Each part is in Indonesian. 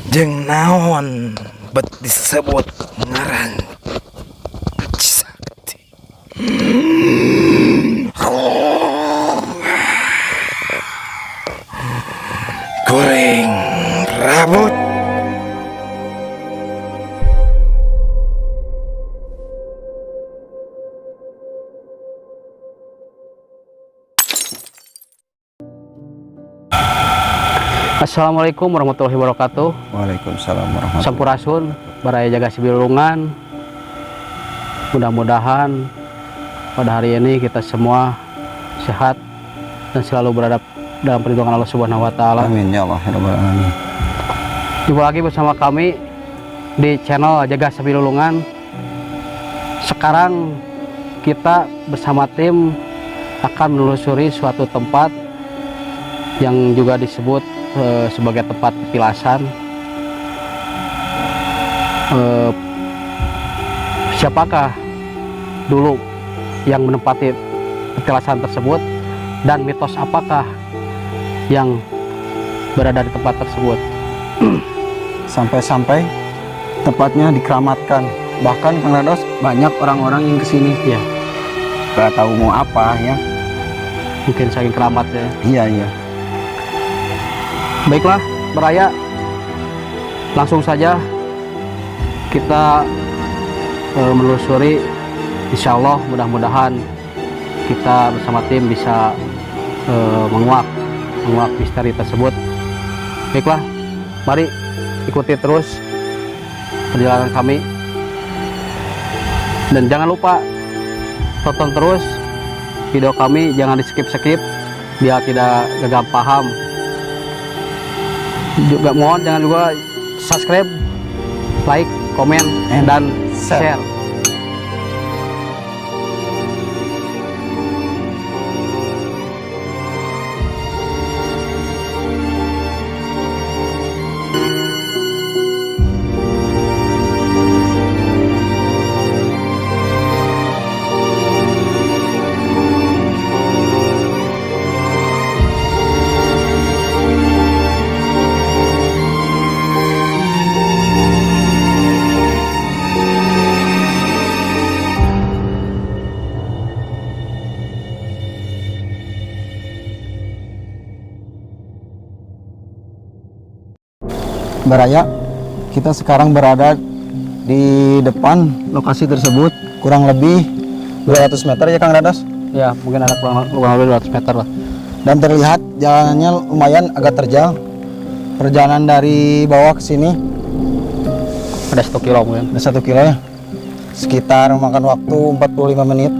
Jeung naon bet disebut ngaran Sakti. Goreng rambut. Assalamualaikum warahmatullahi wabarakatuh. Waalaikumsalam warahmatullahi Sampurasun, baraya jaga sibilungan. Mudah-mudahan pada hari ini kita semua sehat dan selalu berada dalam perlindungan Allah Subhanahu wa taala. Amin ya Allah ya rabbal alamin. Jumpa lagi bersama kami di channel Jaga Sibilungan. Sekarang kita bersama tim akan menelusuri suatu tempat yang juga disebut sebagai tempat petilasan. Siapakah dulu yang menempati petilasan tersebut dan mitos apakah yang berada di tempat tersebut? Sampai-sampai tempatnya dikeramatkan. Bahkan Kang Rados banyak orang-orang yang kesini Ya, gak tahu mau apa ya. mungkin saking keramatnya. Iya. Baiklah, beraya, langsung saja kita menelusuri. Insya Allah mudah-mudahan kita bersama tim bisa menguak misteri tersebut. Baiklah, mari ikuti terus perjalanan kami, dan jangan lupa tonton terus video kami, jangan di skip biar tidak gagal paham. Juga mohon jangan juga subscribe, like, komen, dan share. Baraya, kita sekarang berada di depan lokasi tersebut, kurang lebih 200 meter ya Kang Rados. Ya, mungkin ada kurang lebih 200 meter lah. Dan terlihat jalannya lumayan agak terjal. Perjalanan dari bawah ke sini Ada 1 kilo mungkin. ada 1 kilo ya. Sekitar memakan waktu 45 menit.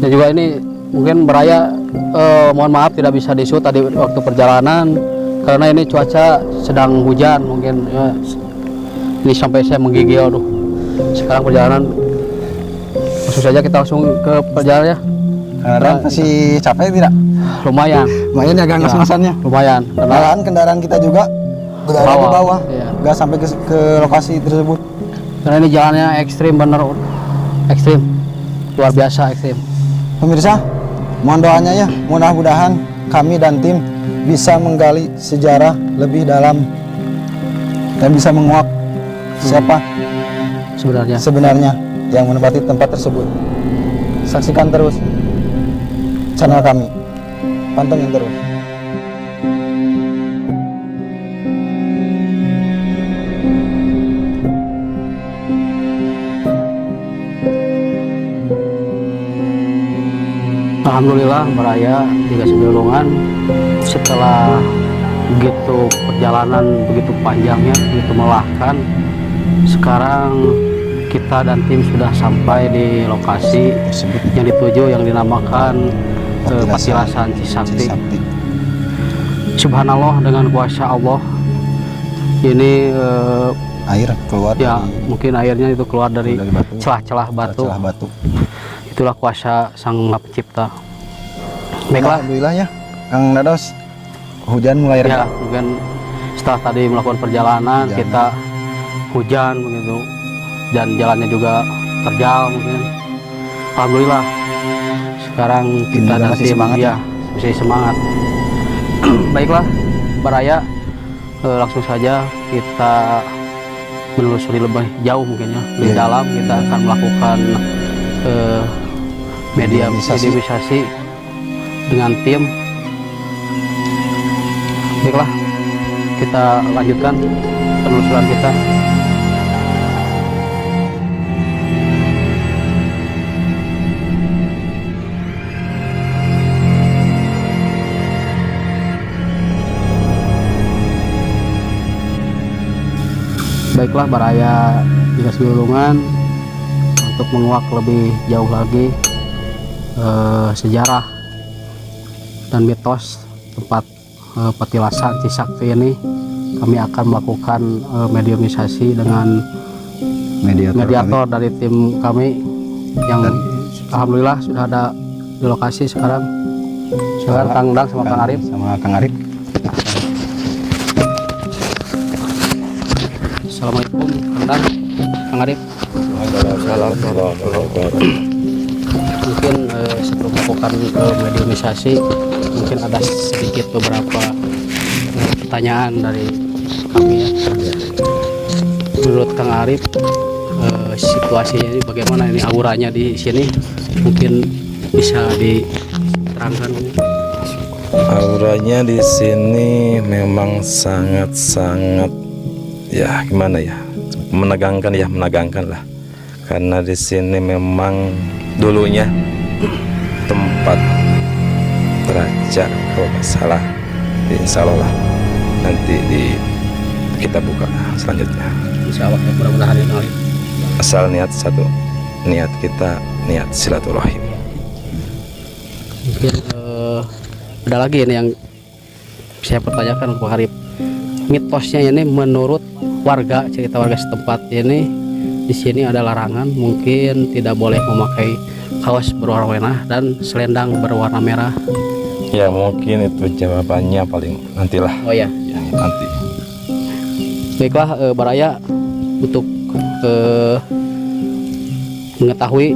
Dan juga ini mungkin beraya, mohon maaf tidak bisa di-shoot tadi waktu perjalanan karena ini cuaca sedang hujan mungkin ya. Ini sampai saya menggigil tuh. Sekarang perjalanan langsung saja kita langsung ke perjalanan ya. Kang masih capek tidak? Lumayan Lumayan ya Kang ngos-ngosannya. lumayan karena Malahan kendaraan kita juga berada di bawah, iya. nggak sampai ke lokasi tersebut. Karena ini jalannya ekstrim, bener ekstrim, luar biasa ekstrim. Pemirsa, mohon doanya ya, mudah-mudahan kami dan tim bisa menggali sejarah lebih dalam dan bisa menguak siapa sebenarnya yang menempati tempat tersebut. Saksikan terus channel kami, pantengin terus. Alhamdulillah beraya Jaga Sibilungan, setelah begitu perjalanan begitu panjangnya, begitu melelahkan, sekarang kita dan tim sudah sampai di lokasi yang dituju, yang dinamakan Petilasan Cisakti. Subhanallah, dengan kuasa Allah ini Air keluar ya, dari, mungkin airnya itu keluar dari batu. celah-celah batu. Celah batu. Itulah kuasa Sang Maha Pencipta. Baiklah, Alhamdulillah ya Kang Rados, hujan mulai ya reda. mungkin setelah tadi melakukan perjalanan kita hujan begitu, dan jalannya juga terjal mungkin. Alhamdulillah sekarang kita Masih nanti semangat ya, masih semangat. Baiklah, Baraya, langsung saja kita menelusuri lebih jauh mungkin ya di dalam. Kita akan melakukan mediumisasi dengan tim. Baiklah, kita lanjutkan penelusuran kita. Baiklah, Baraya Dinas Gulungan untuk menguak lebih jauh lagi sejarah dan mitos tempat petilasan Cisakti ini, kami akan melakukan mediumisasi dengan mediator dari tim kami yang alhamdulillah sudah ada di lokasi sekarang. Silakan Kang Dang sama Kang Arif. Assalamualaikum Kang Dang, Kang Arif. Mungkin sebelum melakukan mediumisasi, mungkin ada sedikit beberapa pertanyaan dari kami ya. Menurut Kang Arif, situasinya ini bagaimana, ini auranya di sini, mungkin bisa diterangkan? Auranya di sini memang sangat-sangat, ya gimana ya, menegangkan lah, karena di sini memang dulunya tempat raja kalau nggak salah. Insya Allah lah nanti kita buka selanjutnya. Insya Allah, mudah-mudahan ini asal niat satu, niat kita niat silaturahim. Mungkin ada lagi ini yang saya pertanyakan Pak Arif. Mitosnya ini menurut warga, cerita warga setempat ini, di sini ada larangan, mungkin tidak boleh memakai kaos berwarna merah dan selendang berwarna merah. Ya mungkin itu jawabannya paling nantilah. Oh ya, nanti. Baiklah, Baraya, untuk mengetahui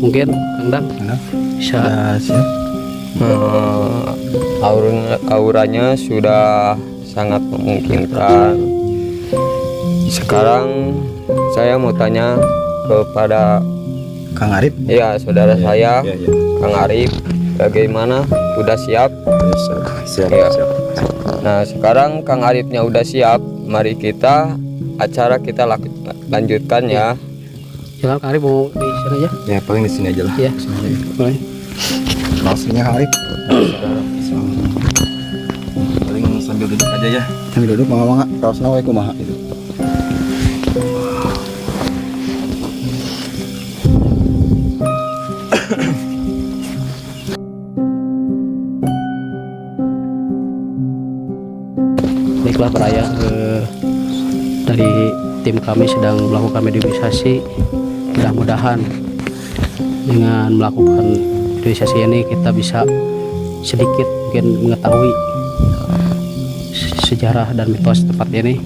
mungkin Kang Dang bisa siap. Auranya sudah sangat memungkinkan. Sekarang saya mau tanya kepada Kang Arif. ya saudara saya, Kang Arif, bagaimana? Udah siap? Siap. Ya. Nah, sekarang Kang Arifnya udah siap, mari kita lanjutkan ya. Silakan Kang Arif, mau di sini aja. Ya paling di sini aja lah. Iya, boleh. Maksudnya Kang Arif. Paling sambil duduk aja ya. Sambil duduk mangga kaosna wae kumaha itu. Baiklah Baraya, dari tim kami sedang melakukan mediumisasi. Mudah-mudahan dengan melakukan mediumisasi ini kita bisa sedikit mungkin mengetahui sejarah dan mitos tempat ini.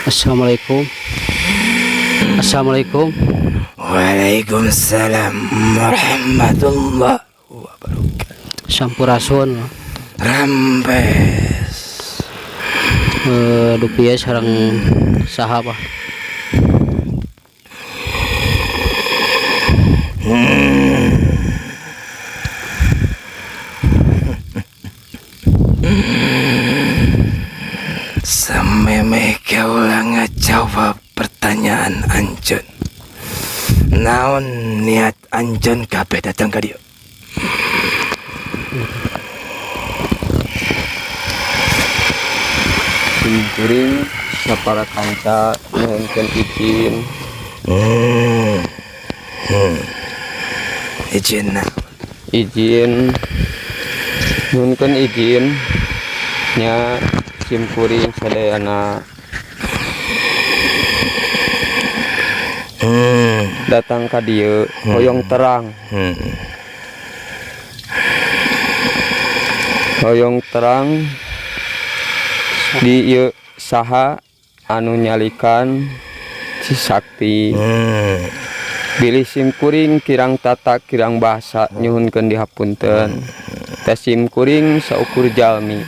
Assalamualaikum. Assalamualaikum. Waalaikumsalam warahmatullahi wabarakatuh. Sampurasun. Rampes. Dupiya sareng saha Pak? Naon niat anjeun kabeh datang ka dieu? Simkuring sapara kanca nyohonkeun izin. Izin na. Izin nyohonkeun izin nya simkuring sadayana datang ka dieu hoyong terang. Hoyong terang di ieu saha anu nyalikan si sakti. Bilih simkuring kirang tata kirang bahasa nyuhunkeun dihapunten. Teh simkuring saukur jalmi.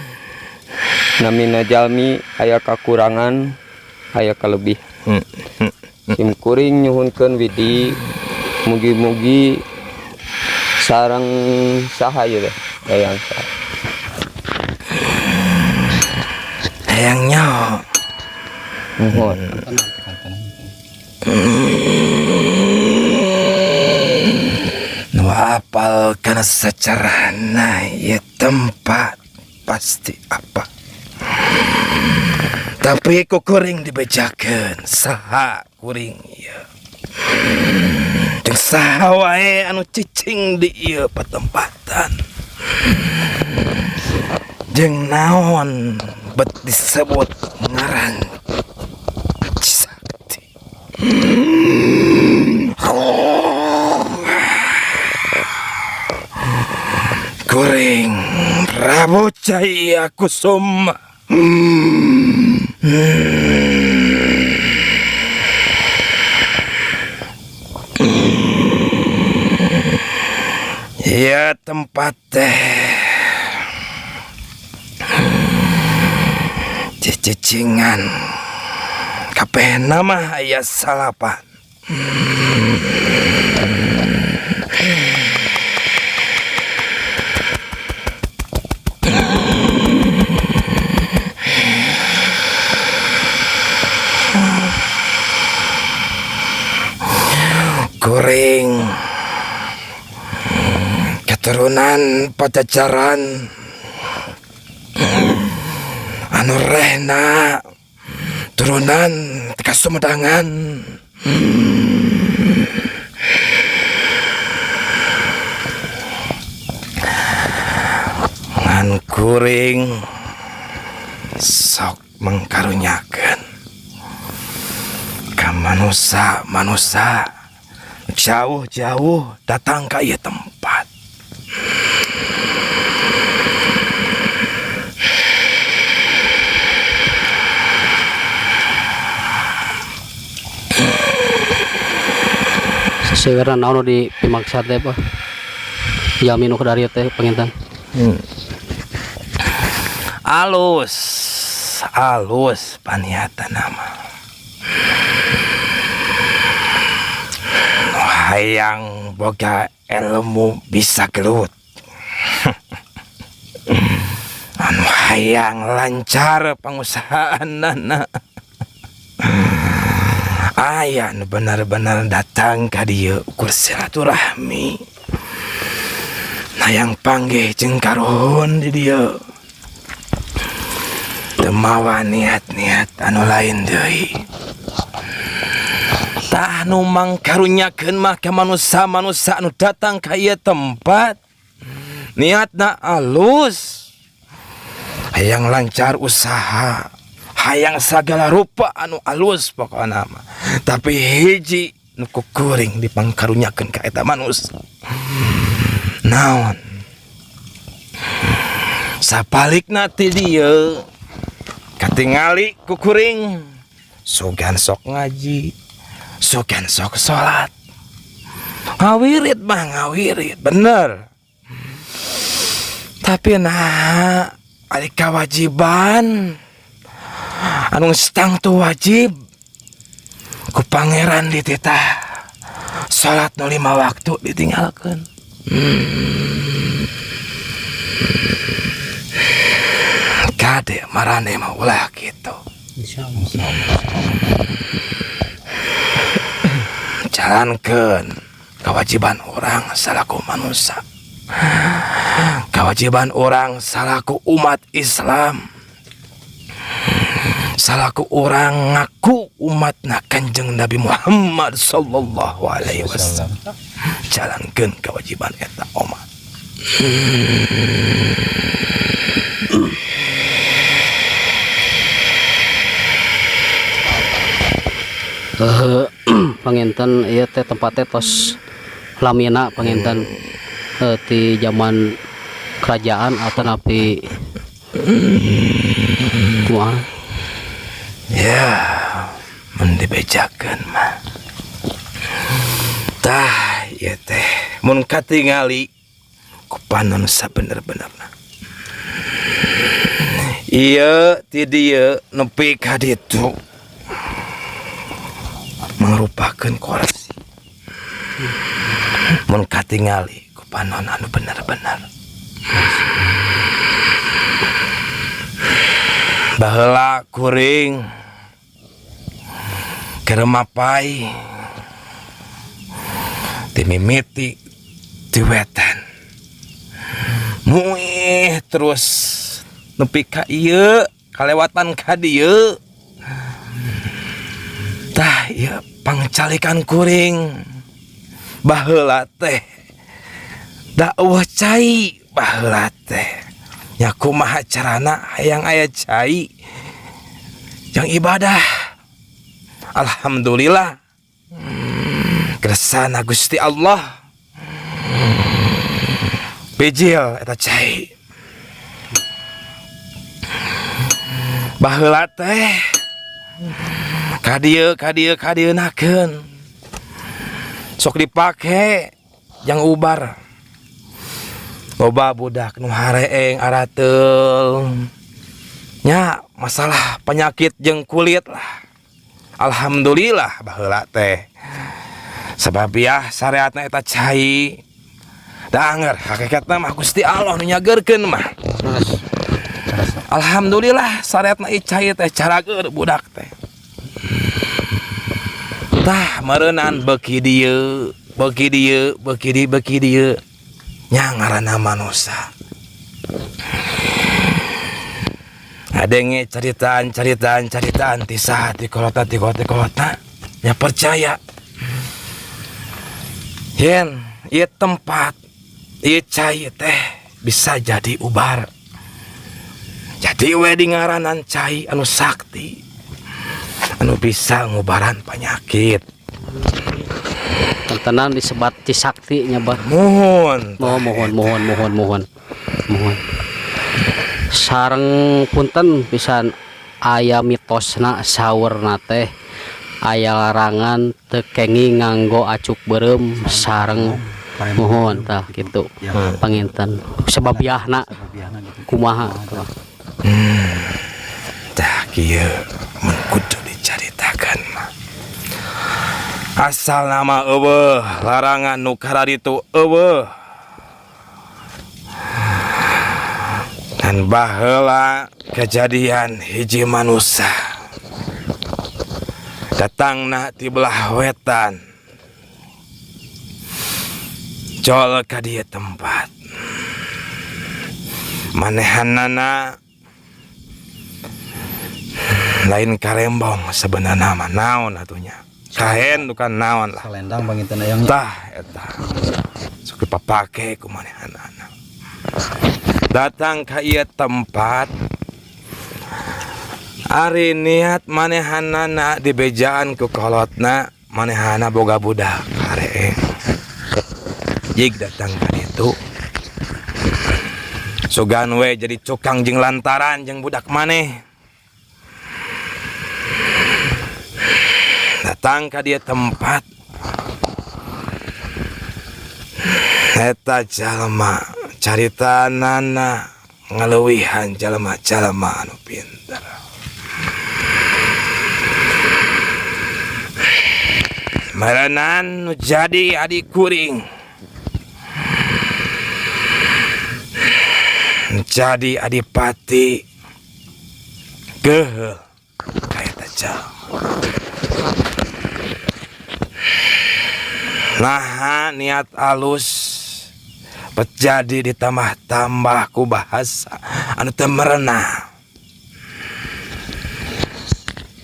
Namina jalmi aya kakurangan, aya kalebih. Simkuring nyuhunkeun widi mugi-mugi sareng saha ieu teh hayang saha. Hayangnya Mohon. nu apal kana sacarana ieu tempat pasti apa. Tapi ku kuring dibejakeun saha kuring ieu. Jeung saha wae anu cicing di ieu patempatan. Jeung naon bet disebut ngaran Sakti. Kuring Prabu Cahya Kusuma. Ya tempat teh cicingan kabeh nama aya salapan. Kuring keturunan Pajajaran anu rehna turunan tika Sumedang. Ngan kuring sok mengkarunyakeun ka manusia jauh-jauh datang ke ieu tempat. Sesegarna naon di pimaksa teh Pak. Jalmi nu kadari teh pengintan. Alus paniatan nama. Hayang boga ilmu bisa gelut. Anu hayang lancar pangusahaanna. Aya nu benar-benar datang ka dieu ukur silaturahmi. Hayang panggih jeung karuhun di dieu. Teu mawa niat-niat anu lain deui. Tah nu mangkarunyakeun mah ka manusia-manusia anu datang ka ieu tempat niatna alus, hayang lancar usaha, hayang sagala rupa anu alus pokona mah. Tapi hiji nu kuring dipangkarunyakeun ka eta manusia. Naon? Sapalikna ti dieu katingali kuring sugan sok ngaji, sugan sok sholat, ngawirit mah ngawirit bener. Tapi nah ari kewajiban anu stang tu wajib ku pangeran dititah sholat nu 5 waktu ditinggalkeun. Kade marane mah ulah kitu. Insyaallah. Jalankeun kewajiban orang salaku manusia, kewajiban orang salaku umat Islam, salaku orang ngaku umatna Kanjeng Nabi Muhammad sallallahu alaihi wasallam. Jalankeun kewajiban eta umat. Panginten ieu teh tempatnya tos lamina panginten ti zaman kerajaan atau napi kumaha. Ya, mun dibejakeun mah. Tah, ieu teh mun katingali ku panon sabener-benerna. Ieu ti dieu nepi ka ditu merupakan korupsi. Mun katingali ku panon anu bener-bener. Baheula kuring keur mapai ti mimiti ti wetan. Muih terus nepi ka ieu kalewatan ka dieu. Tah ieu pangcalikan kuring baheula teh dakwah cai baheula teh nya kumaha carana hayang aya cai yang ibadah. Alhamdulillah kersana Gusti Allah bijil eta cai baheula teh kadieu nakeun sok dipake yang ubar. Loba budak nu hareeng arateul nya masalah penyakit jeung kulit lah. Alhamdulillah baheula teh sababiah syariatna eta cai da anger hakikatna mah Gusti Allah nu nyageurkeun mah. Alhamdulillah syariatna ieu cai teh carageur budak teh. Tah meureunnan beuki dieu nya ngaranna manusia. Adenge caritaan ti saha ti kolota nya percaya yen ieu tempat ieu cai teh bisa jadi ubar. Jadi we di ngaranan cai anu sakti anu bisa ngubaran penyakit. Tenan disebat Cisakti nya bah. Mohon Sareng punten pisan aya mitosna saurna teh aya larangan teu kengi nganggo acuk beureum sareng mohon tah kitu panginten sababiahna kumaha tah kieu mun kudu dicaritakeun mah asal nama eueuh larangan nu karaditu eueuh. Dan baheula kejadian hiji manusia datangna ti belah wetan jol ka dieu tempat manehanana lain karembong sebenarnya mah naon atunya kahen bukan naon lah Salendang panginten yang tah eta sok dipapake ku manehanana datang ka ieu tempat ari niat manehanana dibejaan ku kolotna manehana boga budak hareeng jig datang ka ditu sugan we jadi cukang jeung lantaran jeung budak maneh datang ka dieu tempat eta jalma caritanana ngaleuwihan jalma-jalma anu pinter. Maranan nu jadi adik kuring jadi adipati geheul ka eta jalma. Nah niat alus jadi ditambah-tambah ku bahasa anu teu merenah.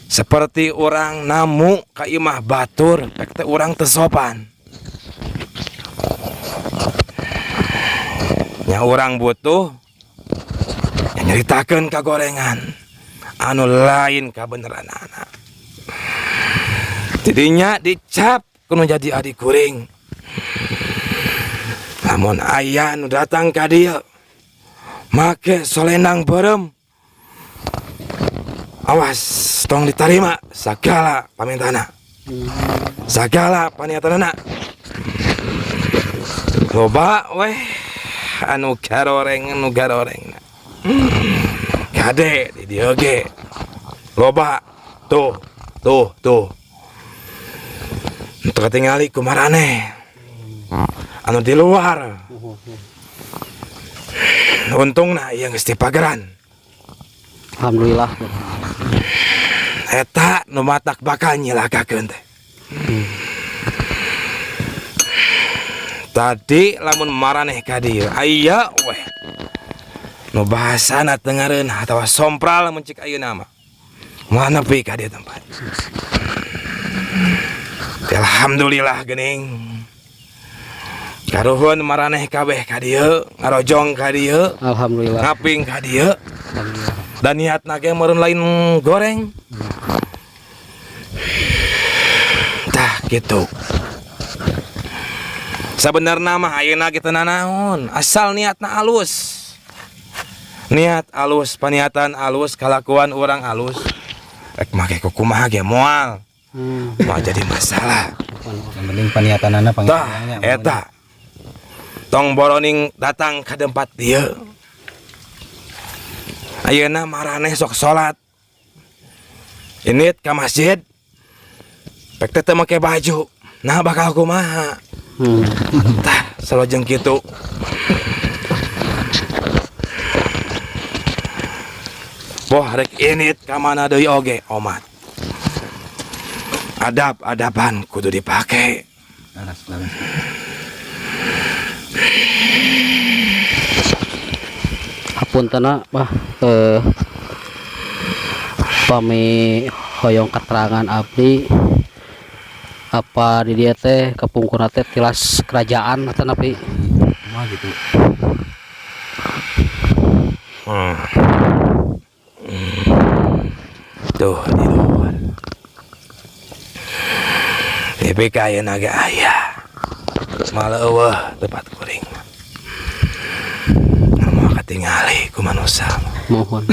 Seperti orang namu ka imah batur pek teh urang teu sopan. Nya urang butuh nyaritakeun kagorengan anu lain kabeneranana. Tidinya dicap kudu jadi adik kuring. Lamun aya nu datang ka dieu make solenang beureum, awas tong ditarima sagala pamintana, sagala paniatanana. Loba weh anu garoreng kade di dieu ge loba tuh untuk ketingali kumarane anu di luar. Untungna ieu geus dipageran. Alhamdulillah. Eta nu matak bakal nyilakakeun teh. Tadi lamun maraneh ka dieu aya weh nu bahasana teu ngareunah atawa sompral mun cik ayeuna mah moal nepi ka dieu tempat. Alhamdulillah geuning. Karuhun maraneh kabeh ka dieu, ngarojong ka dieu, Alhamdulillah. ngaping ka dieu. Dan niatna ge meureun lain goreng. Tah gitu. Sabenerna mah ayeuna ge teu nanaon, asal niatna alus. Niat alus, paniatan alus, kalakuan urang alus. Rek make kumaha ge moal. Moal jadi masalah. Yang penting paniatanana Tah, panggilannya. eta. Tong boroning datang ka tempat dieu. Ayeuna maraneh sok salat. Init ka masjid. Pek teh teu make baju. Nah bakal kumaha? Tah, salojeng kitu. Boh rek init ka mana deui oge omat. Adab-adaban kudu dipake. Hapuntenna Pak, pami hoyong keterangan abdi apa di dia teh kepungkurna teh tilas kerajaan atau napi gitu. Tuh di luar. Tapi kaya naga ayah. Malah eueuh tempat kuring. Mau katingali ku manusia. mohon.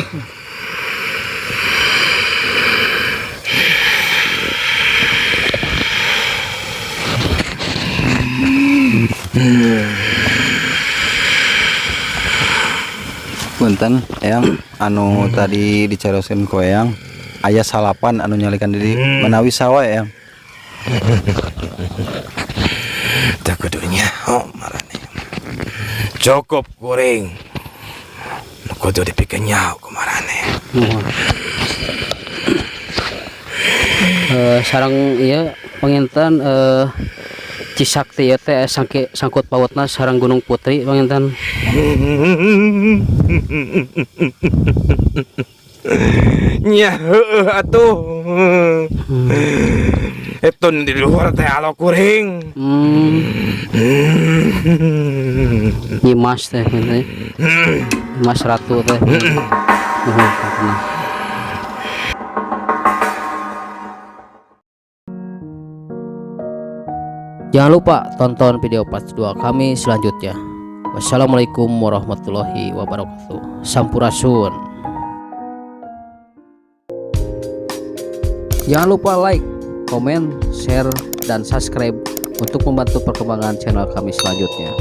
Punten, Eyang, anu tadi dicaroskeun ku Eyang, aya salapan anu nyalikan diri menawi sawa Eyang. Tak kudunya oh marane. Cukup kuring. Kudu dipikeun nyaho ku marane. Mohon. Sarang ieu panginten Cisakti ieu teh sangkut pautna sareng Gunung Putri panginten. Nya heueuh atuh. Etun di luar teh alo kuring. Nyimas teh gitu. Mas Ratu teh. Jangan lupa tonton video part 2 kami selanjutnya. Wassalamualaikum warahmatullahi wabarakatuh. Sampurasun. Jangan lupa like, komen, share, dan subscribe untuk membantu perkembangan channel kami selanjutnya.